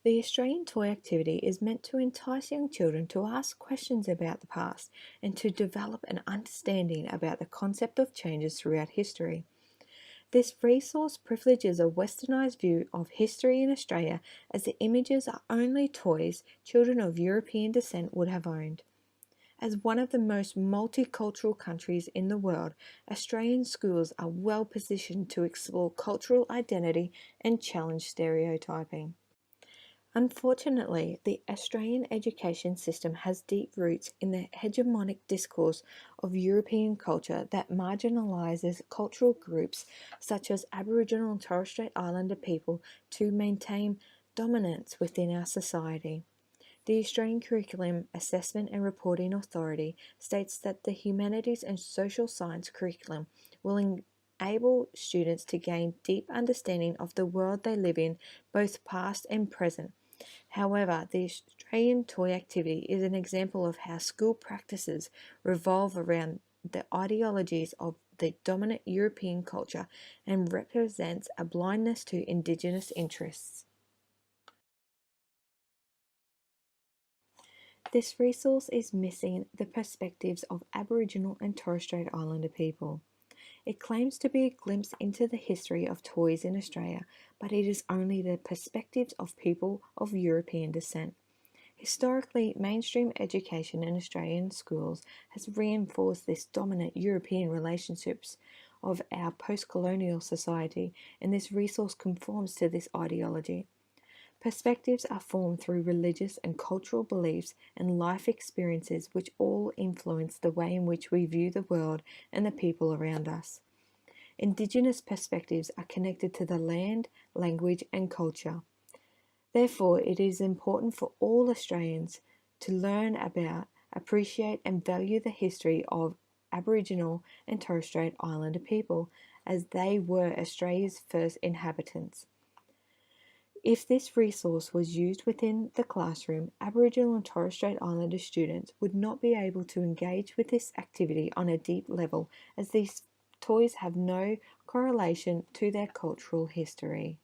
The Australian toy activity is meant to entice young children to ask questions about the past and to develop an understanding about the concept of changes throughout history. This resource privileges a westernised view of history in Australia as the images are only toys children of European descent would have owned. As one of the most multicultural countries in the world, Australian schools are well positioned to explore cultural identity and challenge stereotyping. Unfortunately, the Australian education system has deep roots in the hegemonic discourse of European culture that marginalises cultural groups such as Aboriginal and Torres Strait Islander people to maintain dominance within our society. The Australian Curriculum Assessment and Reporting Authority states that the humanities and social science curriculum will enable students to gain deep understanding of the world they live in, both past and present. However, the Australian toy activity is an example of how school practices revolve around the ideologies of the dominant European culture and represents a blindness to Indigenous interests. This resource is missing the perspectives of Aboriginal and Torres Strait Islander people. It claims to be a glimpse into the history of toys in Australia, but it is only the perspectives of people of European descent. Historically, mainstream education in Australian schools has reinforced this dominant European relationships of our post-colonial society, and this resource conforms to this ideology. Perspectives are formed through religious and cultural beliefs and life experiences which all influence the way in which we view the world and the people around us. Indigenous perspectives are connected to the land, language, and culture. Therefore, it is important for all Australians to learn about, appreciate, and value the history of Aboriginal and Torres Strait Islander people, as they were Australia's first inhabitants. If this resource was used within the classroom, Aboriginal and Torres Strait Islander students would not be able to engage with this activity on a deep level, as these toys have no correlation to their cultural history.